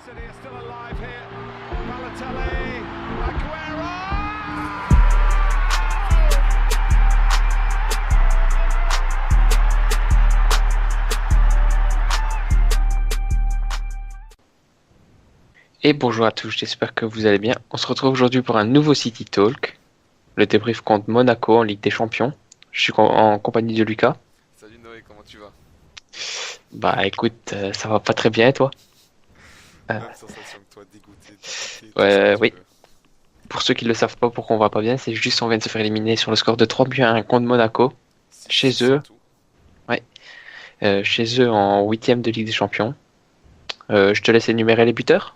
City are still alive here. Balotelli, Aguero! Et bonjour à tous, j'espère que vous allez bien. On se retrouve aujourd'hui pour un nouveau City Talk, le débrief contre Monaco en Ligue des Champions. Je suis en compagnie de Lucas. Salut Noé, comment tu vas? Bah écoute, ça va pas très bien et toi? Euh, Même sensation que toi, dégoûté, tout ce que tu oui, veux. pour ceux qui ne le savent pas pourquoi on va pas bien, c'est juste on vient de se faire éliminer sur le score de 3-1 contre Monaco, chez 6 en eux, tout. ouais, chez eux en huitième de Ligue des Champions. Je te laisse énumérer les buteurs.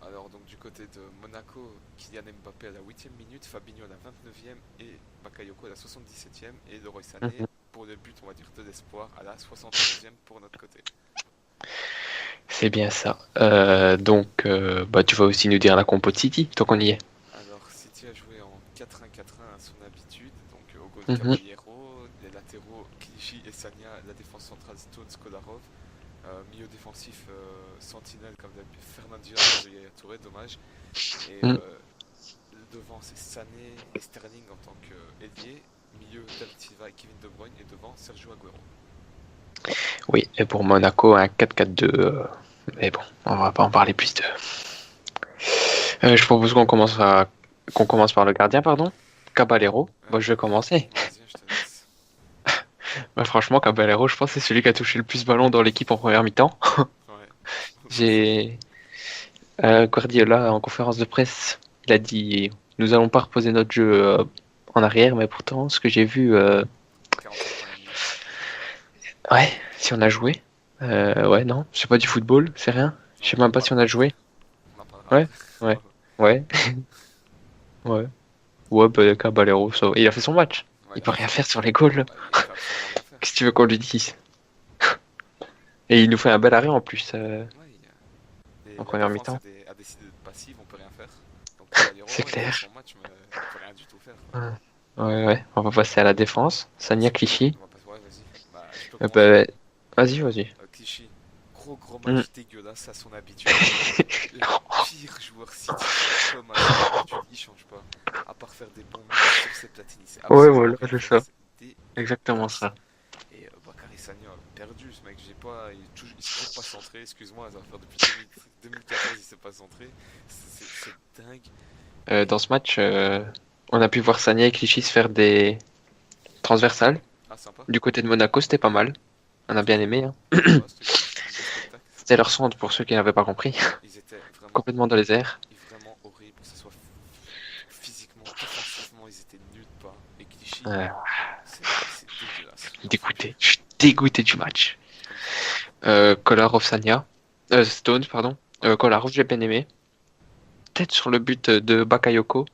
Alors donc du côté de Monaco, Kylian Mbappé à la 8e minute, Fabinho à la 29e et Bakayoko à la 77e et Leroy Sané Mhm. pour le but, on va dire, de l'espoir à la 71e pour notre côté. C'est bien ça. Bah, tu vas aussi nous dire la compo de City, tant qu'on y est. Alors City a joué en 4-1-4-1 à son habitude, donc au goal Mhm. Caballero, les latéraux Clichy et Sagna, la défense centrale Stones, Kolarov, milieu défensif Sentinelle comme d'habitude, Fernandinho et Yaya Touré, dommage. Et Mhm. devant c'est Sané et Sterling en tant qu'ailier, milieu David Silva et Kevin De Bruyne et devant Sergio Aguero. Oui, et pour Monaco, un 4-4-2. Mais bon, on va pas en parler plus de. Je propose qu'on commence par le gardien, pardon. Caballero. Bah, je vais commencer. Vas-y, je te laisse. Bah, franchement, Caballero, je pense que c'est celui qui a touché le plus de ballons dans l'équipe en première mi-temps. Ouais, facile. J'ai Guardiola en conférence de presse, il a dit nous allons pas reposer notre jeu en arrière, mais pourtant, ce que j'ai vu, 45 premières minutes. ouais, si on a joué, ouais, non, c'est pas du football, c'est rien. Je sais Non, on même en pas si on a parlera après. joué. On en parlera Ouais, après. ouais, ouais, ouais. Ouais, bah, Caballero, il a fait son match. Ouais, Il il a peut fait rien son faire match. sur les goals. Ouais, il peut absolument rien faire. Qu'est-ce que tu veux qu'on lui dise? Et il nous fait un bel arrêt en plus Ouais, en la première défense mi-temps. a décidé de passive, on peut rien faire. Donc C'est Caballero, il fait clair. son match, mais il peut rien du tout faire, quoi. Ouais, ouais, ouais. On va passer à la défense. Sania Clichy. On va pas... Ouais, vas-y. Bah, je peux commencer. Bah, vas-y, vas-y. Clichy, gros Hmm. match dégueulasse à son habitude. Le pire joueur City, comme à son habitude, il change pas. À part faire des bons matchs sur ses platines, il sait Ouais, absolument voilà, rien c'est faire, ça. c'est Exactement dégueulasse. ça. Et Bakary Sagna, perdu ce mec, il s'est toujours pas centré, excuse-moi, ça va faire depuis 2014 il s'est pas centré, c'est dingue. Dans Et ce match, on a pu voir Sania et Clichy se faire des transversales. ah, sympa, Du côté de Monaco, c'était pas mal. On a bien c'était aimé, hein. ouais, c'était cool, c'était un beau spectacle. C'était leur centre pour ceux qui n'avaient pas compris. Ils étaient vraiment, Complètement dans les airs. vraiment horribles, que ce soit physiquement, défensivement, ils étaient nuls de pas. Et Clichy, Euh, c'est dégueulasse, j'en peux plus, dégoûté. Je suis dégoûté du match. comme toujours. Kolarov, Sania. Stones, pardon. Ouais, Kolarov, j'ai bien aimé. Peut-être sur le but de Bakayoko.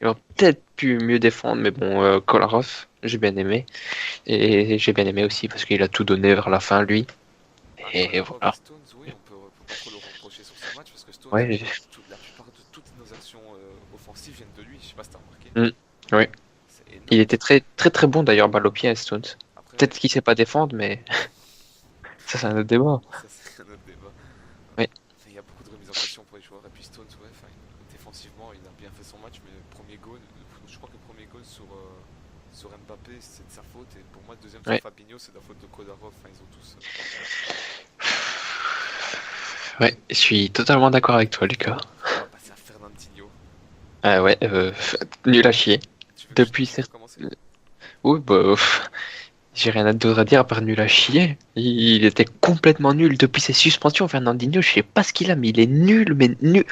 Ils ont peut-être pu mieux défendre, mais bon, Kolarov, j'ai bien aimé. Et j'ai bien aimé aussi parce qu'il a tout donné vers la fin, lui. bah, Et Kolarov et voilà. Stones, oui, peut pas trop le reprocher sur ce match parce que Stones, Ouais, la plupart de toutes nos actions offensives viennent de lui. Je sais pas si t'as remarqué. mm, ouais. C'est Il énorme. était très très très bon d'ailleurs, balle au pied, Stones. Après, Peut-être qu'il sait pas défendre, mais ça c'est un autre débat. ça c'est un autre débat. Ouais. Il y a beaucoup de remises en question pour les joueurs. Et puis Stones, ouais, défensivement, il a bien fait son match, mais le premier goal, je crois que le premier goal sur Mbappé, c'est de sa faute. Et pour moi, le deuxième sur Ouais. Fabinho, c'est de la faute de Kolarov. Enfin, ils ont tous. Ouais, je suis totalement d'accord avec toi, Lucas. On va passer à Fernandinho. Ah ouais, nul à chier. Depuis Tu veux certes. commencer? Oui, bah, j'ai rien d'autre à dire à part nul à chier. Il était complètement nul depuis ses suspensions, Fernandinho. Je sais pas ce qu'il a, mais il est nul, mais nul.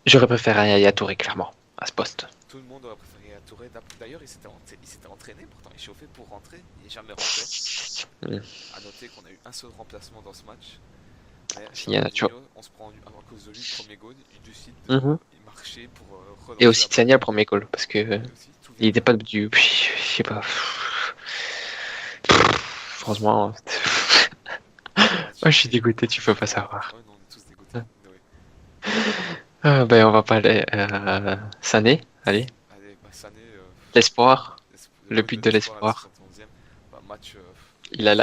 J'aurais préféré un Yaya Touré, clairement, à ce poste. Tout le monde aurait préféré à Touré. D'ailleurs, il s'était entraîné, pourtant échauffé pour rentrer. Il n'est jamais rentré. Mm. À noter qu'on a eu un seul remplacement dans ce match. Mais S'il y en a, tu vois. Fernandinho, on se prend à cause de lui le premier goal. Il décide de Mhm. marcher pour Et relancer aussi la balle. Tsania, le premier goal, parce que Et aussi, tout il vient de était là. pas du. Je sais pas. Franchement, Un match moi je suis terrible. dégoûté, tu peux pas savoir. Ouais, non, on est tous dégoûtés. Noé. Ben, on va pas aller. Sané, allez. Allez, bah, Sané, L'espoir, le le but de but de l'espoir à la l'espoir. 71e. Bah, match.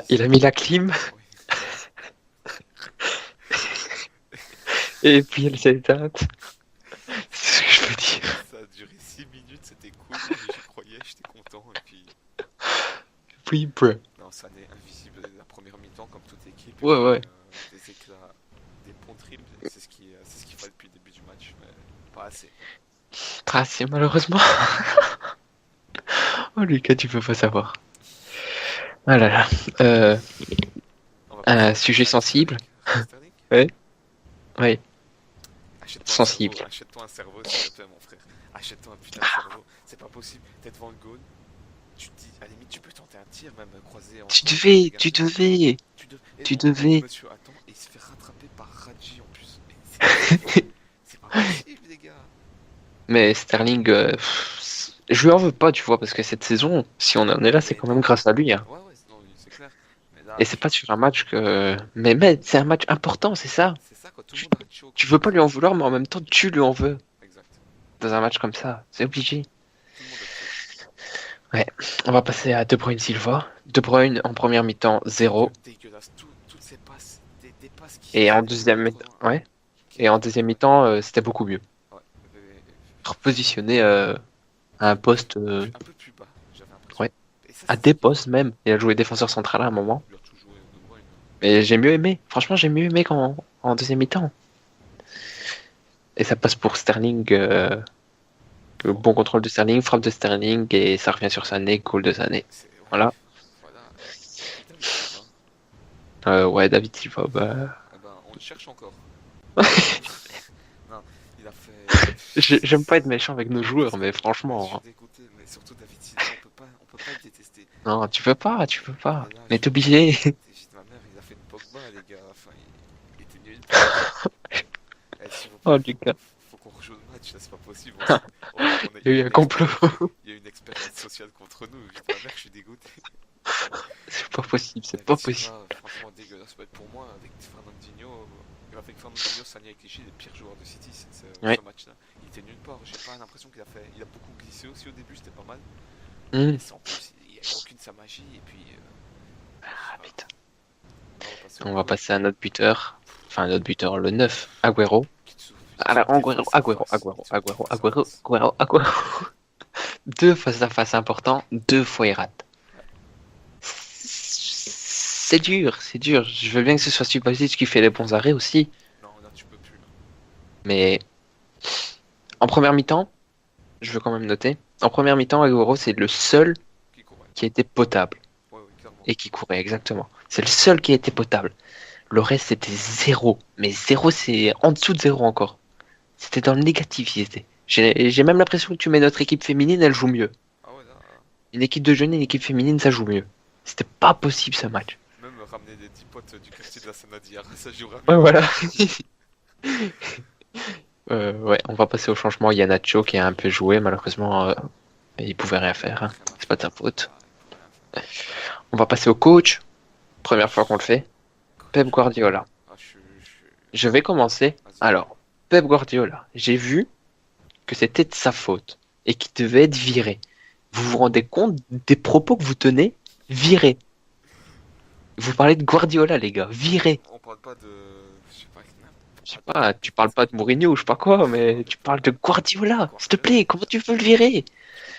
Il a mis la clim. Oui. Et puis elle s'est éteinte. C'est ce que je veux dire. Ça a duré 6 minutes, c'était cool, j'y croyais, j'étais content. Et puis, Oui, bruh. non, ça n'est invisible la première mi-temps, comme toute équipe. Et Ouais, puis, ouais. des éclats, des bons dribbles, c'est ce qu'il fallait depuis le début du match, mais pas assez. Tracé, malheureusement. Oh, Lucas, tu peux pas savoir. Ah là là. On va Un passer sujet à sensible. Sterling. Ouais. Oui, Achète-toi sensible. un cerveau, s'il te plaît, mon frère. Achète-toi un putain de cerveau. C'est pas possible. T'es devant le goal. Tu te dis, à la limite, tu peux tenter un tir, même croisé en. Tu contre devais, les tu gardiens. devais, Et tu non, le devais. monsieur attend et il se fait rattraper par Radji en plus. Mais c'est pas possible, les gars. Mais Sterling, je lui en veux pas, tu vois, parce que cette saison, si on en est là, c'est Mais quand non. même grâce à lui, hein. Ouais, ouais, non, c'est clair. Mais là, Et c'est pas sur un match que. Mais c'est un match important, c'est ça. c'est ça, quoi. Tout le Tu, monde arrête chaud. tu veux pas lui en vouloir, mais en même temps, tu lui en veux Exact. dans un match comme ça. C'est obligé. Tout le monde est chaud. On va passer à De Bruyne Silva. De Bruyne en première mi-temps, 0. Dégueulasse. Toutes ces passes. Des passes qui. Et en qui deuxième vont mi-temps, trop loin. ouais. Et en deuxième mi-temps, c'était beaucoup mieux. Ouais. Repositionné à un poste, Un peu plus bas, j'avais l'impression. ouais, Et ça, à des postes même. Il a joué défenseur central à un moment. il a tout joué De Bruyne. Mais j'ai mieux aimé. Franchement, j'ai mieux aimé qu'en deuxième mi-temps. Et ça passe pour Sterling. Le bon contrôle de Sterling, frappe de Sterling, et ça revient sur Sané, goal de Sané. Ouais, Voilà. voilà. Et David Silva, Ouais, David Silva, bah. eh ben, on le cherche encore. Non, il a fait. J'aime pas être méchant avec nos joueurs, mais Je franchement, suis hein. dégoûté, mais surtout David Silva, on peut pas le détester. Non, tu peux pas, tu peux pas. Mais là, Mais t'es obligé. de ma mère, il a fait une Pogba, les gars. Enfin, il était nul. Eh, s'il vous Oh, plaît, Lucas. faut qu'on rejoue le match, là, c'est pas possible. Il y a eu un complot. Il y a une expérience sociale contre nous. Putain, merde, je suis dégoûté. C'est pas possible, c'est David pas Silva, possible. franchement dégueulasse. Pour moi, avec Fernandinho, Sané et Clichy, les pires joueurs de City, Ouais. ce match-là. Il était nulle part. J'ai pas l'impression il a beaucoup glissé aussi au début, c'était pas mal. Hmm. Et en plus, il n'y a aucune sa magie. Et puis, Ah, putain. on On va va passer passer à notre buteur. Enfin, notre buteur, le 9, Agüero. Alors, Agüero. 2 face à face importants, 2 fois il rate. C'est dur, c'est dur. Je veux bien que ce soit Subasic qui fait les bons arrêts aussi. Non, là, tu peux plus. Là. Mais en première mi-temps, je veux quand même noter, en première mi-temps, Agüero, c'est le seul Qui courait. qui était potable Ouais, clairement. et qui courait, exactement. C'est le seul qui était potable. Le reste, c'était 0. Mais 0, c'est en dessous de 0 encore. C'était dans le négatif, il était. J'ai même l'impression que tu mets notre équipe féminine, elle joue mieux. Ah ouais, là, Une équipe de jeunes et une équipe féminine, ça joue mieux. C'était pas possible ce match. même ramener des 10 potes du quartier de la Sanadière, ça jouera Ouais, mieux. voilà. Ouais, on va passer au changement. Il y a Nacho qui a un peu joué, malheureusement, il pouvait rien faire, hein. C'est pas de sa faute. On va passer au coach. Première fois qu'on le fait. Pep Guardiola. Ah, Je vais commencer. Vas-y. Alors, Pep Guardiola, j'ai vu que c'était de sa faute et qu'il devait être viré. Vous vous rendez compte des propos que vous tenez? Viré. Vous parlez de Guardiola, les gars. Viré. On parle pas de. Je sais pas, tu parles pas de Mourinho ou je sais pas quoi, mais tu parles de Guardiola. S'il te plaît, comment tu veux le virer? Tu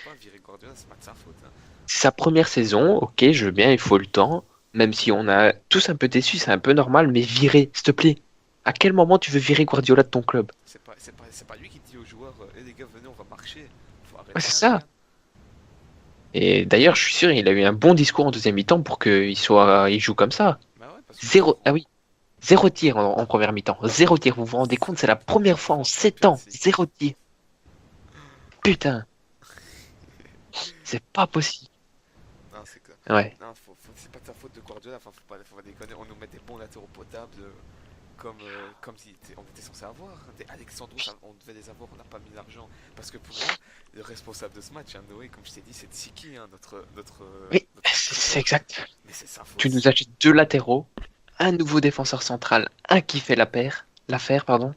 peux pas virer Guardiola, c'est pas de sa faute. Hein. C'est sa première saison, ok, je veux bien, il faut le temps. Même si on a tous un peu déçus, c'est un peu normal, mais virer, s'il te plaît. À quel moment tu veux virer Guardiola de ton club? C'est pas lui qui dit aux joueurs Eh les gars, venez, on va marcher. Faut arrêter. Ouais, c'est ça. Et d'ailleurs, je suis sûr, il a eu un bon discours en deuxième mi-temps pour il joue comme ça. Bah ouais, parce que. Zéro, ah oui, 0 tir en première mi-temps. 0 tir, vous vous rendez compte, c'est la première fois en 7 ans. 0 tir. Putain. C'est pas possible. Non, c'est clair. Ouais. Non, c'est pas de sa faute de Guardiola, enfin, faut pas déconner. On nous met des bons latéraux potables comme si on était censé avoir. Des Alexandro, on devait les avoir, on n'a pas mis l'argent. Parce que pour moi, le responsable de ce match, hein, Noé, comme je t'ai dit, c'est Tsiki, hein, Oui, notre c'est exact. Mais c'est sa faute. Tu nous achètes 2 latéraux, un nouveau défenseur central, un qui fait l'affaire, pardon.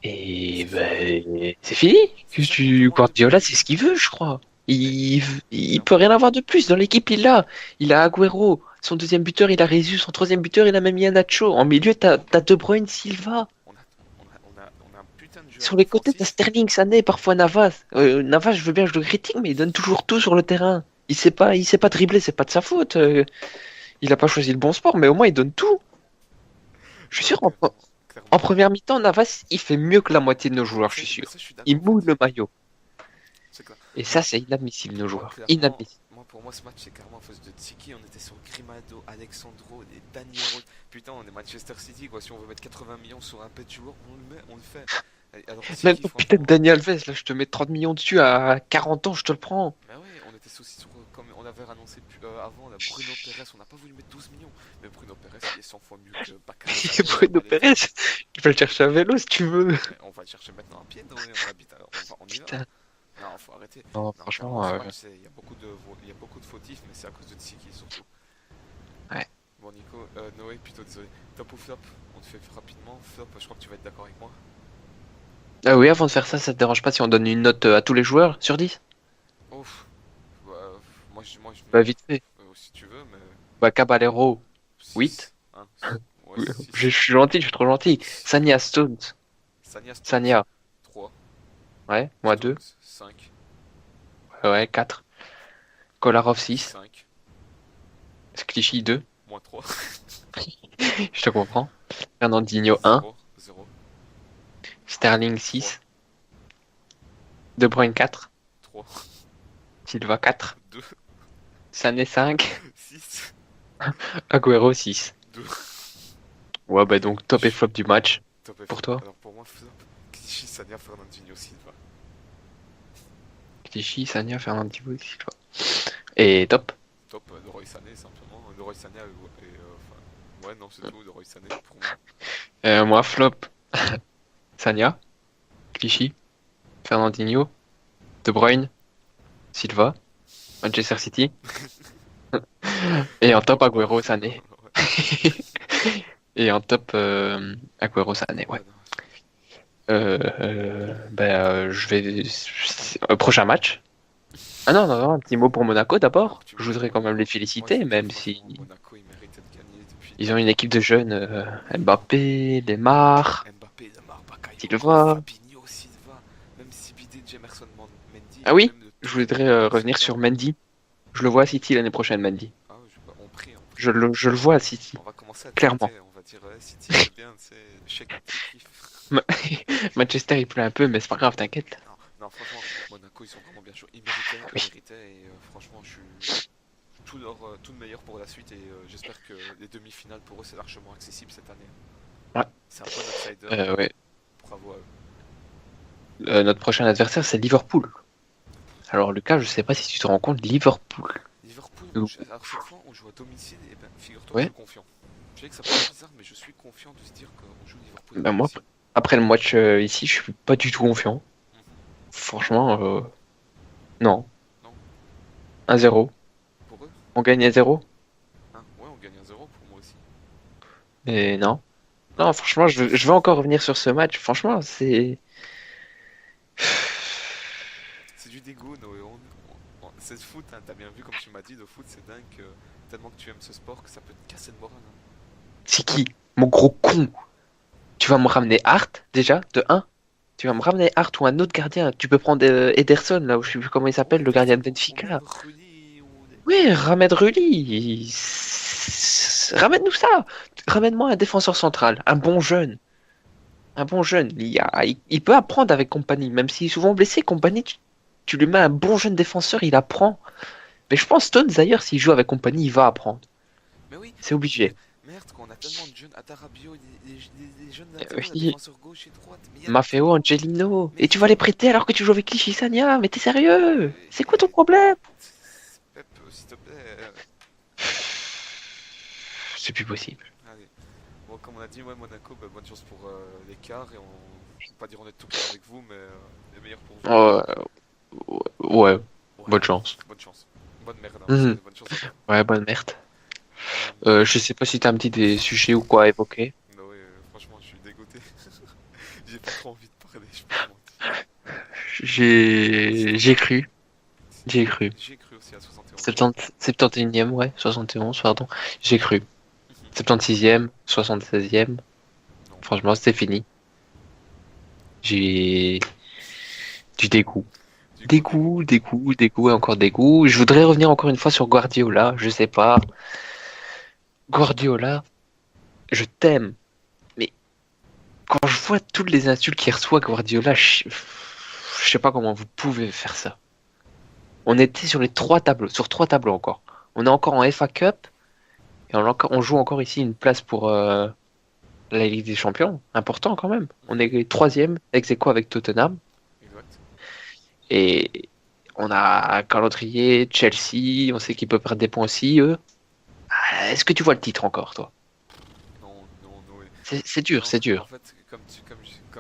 Et ben, c'est fini. Guardiola, c'est ce qu'il veut, je crois. Il peut rien avoir de plus dans l'équipe. Il a Agüero, Son deuxième buteur, il a Résus. Son troisième buteur, il a même Iheanacho. En milieu, t'as De Bruyne, Silva. On a un putain de joueur Sur les côtés, t'as offensif. Sterling, Sané, parfois Navas. Navas, je veux bien que je le critique, mais il donne toujours tout sur le terrain. Il sait pas dribbler, c'est pas de sa faute. Il a pas choisi le bon sport, mais au moins il donne tout. Je suis Non, sûr, clairement, en clairement. première mi-temps, Navas, il fait mieux que la moitié de nos joueurs, je suis Mais sûr. ça, je suis Il d'accord en mouille fait. le maillot. C'est clair. Et ça, Moi, c'est inadmissible, nos moi, joueurs. clairement, Inadmissible. pour moi, ce match, c'est clairement à cause de Tsiki. On était sur Grimado, Alexandro, et Daniel Rose. Putain, on est Manchester City, quoi. Si on veut mettre 80 millions sur un pet joueur, on le met, on le fait. Alors, Même Tsiki, ton putain de franchement. Daniel Alves, là, je te mets 30 millions dessus à 40 ans, je te le prends. Mais oui, on était aussi sur, comme on avait annoncé avant, là, Bruno Pérez, on n'a pas voulu mettre 12 millions. Mais Bruno Pérez, il est 100 fois mieux que Bakary Et Sagna, Bruno Yamal et tout. Pérez, tu peux le chercher à vélo si tu veux. Mais on va le chercher maintenant à pied, non, on habite, on y va. Putain. Non, faut arrêter. Non, Non, franchement, clairement, ce match, il y a il y a beaucoup de fautifs, mais c'est à cause de Tsiki surtout. ouais. Bon, Nico, Noé, plutôt désolé. Top ou flop? On te fait rapidement. Flop, je crois que tu vas être d'accord avec moi. Ah oui, avant de faire ça, ça te dérange pas si on donne une note à tous les joueurs sur 10? Ouf. Bah, moi, je Bah, mets. vite fait. Si tu veux, mais. Bah, Caballero, 6. 8. Hein, ouais, Oui, 6. je suis gentil, je suis trop gentil. Sanya Stones. Sanya Stones, Sanya, 3. ouais, moi 2. Stones, 5. Ouais, 4. Kolarov 6. 5. Clichy 2. Moins 3. Je te comprends. Fernandinho 1. 0. 0. Sterling 3. 6. De Bruyne 4. 3. Silva 4. 2. Sané 5. 6. Agüero 6. 2. Ouais, bah donc top et flop du match. Top et Pour flop. toi? Alors pour moi, flop. Clichy, Sanya, Fernandinho, Silva. Clichy, Sanya, Fernandinho, Silva. Et top? Top, Leroy Sané, simplement. Leroy Sané enfin. Ouais, non, c'est tout, Leroy Sané pour moi. Moi, flop. Sanya, Clichy, Fernandinho, De Bruyne, Silva, Manchester City. Et en top, Agüero, Sané. Ouais, Et en top, Agüero, Sané, ouais. ouais, non. Je vais. Prochain match. Ah non, non, non, un petit mot pour Monaco d'abord. Alors, tu Je me dis voudrais quand même les Monaco. Moi, je féliciter, vous dis même si franchement, Monaco, il méritait de gagner depuis ils ont des une mois. équipe de jeunes. Mbappé, Lemar, Mbappé, Lemar, Bakayoko, Silva. Fabinho, Silva, même Sibidé, Jemerson, Mendy, Ah oui, même le je trio voudrais revenir Silva. sur Mendy. Je le vois à City l'année prochaine, Mendy. Ah, on prie, on prie. Je le vois à City, On va commencer à clairement. tweeter, on va dire City, c'est bien, c'est chèque tes kiffs. Ma- Manchester, il pleut un peu, mais c'est pas grave, t'inquiète. Non, non, franchement, Monaco, ils sont vraiment bien chauds. Ils Oui. méritaient, et franchement, je suis tout le meilleur pour la suite, et j'espère que les demi-finales pour eux, c'est largement accessible cette année. Ouais. C'est un bon outsider, Ouais. bravo à eux. Notre prochain adversaire, c'est Liverpool. Alors, Lucas, je sais pas si tu te rends compte, Liverpool. Liverpool, Ouh. alors cette fois, on joue à domicile, et ben, figure-toi que je Ouais. suis confiant. Je sais que ça paraît bizarre, mais je suis confiant de se dire qu'on joue Liverpool à Ben moi, domicile. après le match ici, je suis pas du tout confiant. Mhm. Franchement, non. Non, 1-0. pour eux? On gagne 1-0. Hein, ouais, on gagne 1-0 pour moi aussi. Mais non. Non, Non, franchement, je veux encore revenir sur ce match. Franchement, c'est. c'est du dégoût, Noé. C'est le foot, hein, t'as bien vu, comme tu m'as dit, le foot c'est dingue, tellement que tu aimes ce sport que ça peut te casser le moral. Hein. C'est qui? Mon gros con. Tu vas me ramener Hart, déjà, de 1. Tu vas me ramener Hart ou un autre gardien. Tu peux prendre Ederson, là, où je sais plus comment il s'appelle, le gardien de Ou Benfica. même Rulli, Oui, ramène Rulli. Ramène-nous ça. Ramène-moi un défenseur central, un bon jeune. Un bon jeune. Il peut apprendre avec Compagnie, même s'il est souvent blessé. Compagnie, tu lui mets un bon jeune défenseur, il apprend. Mais je pense Stones, d'ailleurs, s'il joue avec Compagnie, il va apprendre. Mais oui, C'est obligé. merde, qu'on a tellement de jeunes, Adarabio, les jeunes latéraux, la Oui, défenseur gauche et droite, mais il y a Maffeo, Angelino. mais Et tu vas les prêter alors que tu joues avec Clichy Sagna. Mais t'es sérieux? C'est quoi ton et- problème? Pep, s'il te plaît. C'est plus possible. Allez. Bon, comme on a dit, ouais, Monaco, bah, bonne chance pour l'écart, et je vais pas dire on est tout cœur avec vous, mais les meilleurs pour vous. Oh, ouais, Ouais, bonne chance. bonne chance. Bonne merde, hein, Mhm. bonne chance à toi. Ouais, bonne merde. Euh, Je sais pas si t'as un petit des sujets ou quoi à évoquer. Noé, franchement, je suis dégoûté. J'ai pas trop envie de parler, je peux pas mentir. J'ai cru. J'ai cru. J'ai cru aussi à 71. 71e, ouais, 71, pardon. J'ai cru. 76e, 76e. Non. Franchement, c'était fini. J'ai du dégoût. Du coup, Dégoût et encore dégoût. Je voudrais revenir encore une fois sur Guardiola. Je sais pas. Guardiola, je t'aime. Mais quand je vois toutes les insultes qu'il reçoit Guardiola, je sais pas comment vous pouvez faire ça. On était sur les sur trois tableaux encore. On est encore en FA Cup et on joue encore ici une place pour la Ligue des Champions. Important quand même. On est troisième, ex aequo avec Tottenham. exact. Et on a un calendrier, Chelsea, on sait qu'ils peuvent perdre des points aussi, eux. Est-ce que tu vois le titre encore, toi? Non, non, non. C'est dur, Non, c'est en dur. fait, comme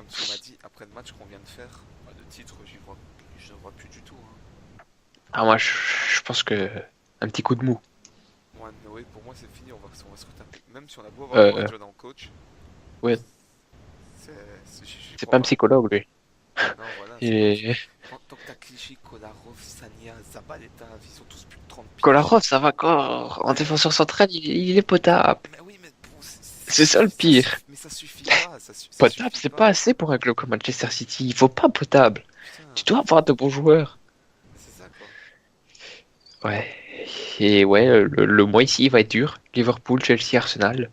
tu m'as dit, après le match qu'on vient de faire, bah, le titre, je ne vois plus du tout. Hein. Ah, moi, je pense que un petit coup de mou. Moi, Noé, pour moi, c'est fini, on va se retaper. Même si on a beau avoir Euh, Guardiola en coach, ouais, j'y c'est crois pas un pas. psychologue, lui. Non, voilà, c'est comme tu... Et... Tant que t'as Clichy, Kolarov, Sania, Zabaleta, ils sont tous plus de 30 piges. Kolarov, ça va encore. En défenseur central, il est potable. Mais oui, mais bon, C'est ça le pire. mais ça suffit pas, ça Potable, suffit c'est pas pas. assez pour un club comme Manchester City. Il faut pas potable. Putain, Tu dois avoir de bons joueurs. c'est ça quoi. Ouais. Et ouais, le mois ici, il va être dur. Liverpool, Chelsea, Arsenal.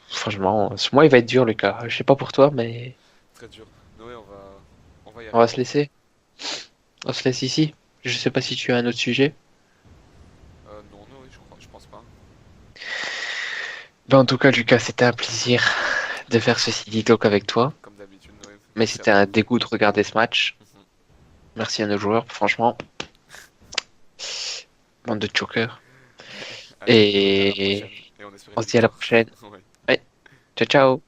Franchement, ce mois, il va être dur, Lucas. Je sais pas pour toi, mais Très dur. Noé, on va y on va arriver. se laisser. On se laisse ici. Je sais pas si tu as un autre sujet. Non, Noé, je pense pas. Ben, en tout cas, Lucas, c'était un plaisir de faire ce City Talk avec toi. Comme d'habitude, Noé. Mais Merci à c'était toi. un dégoût de regarder ce match. Mhm. Merci à nos joueurs, franchement. Bande de chokers. Allez, à la Et prochaine. Et on espère on une se dit à la victoire. prochaine. Ouais. Ouais. Ciao, ciao.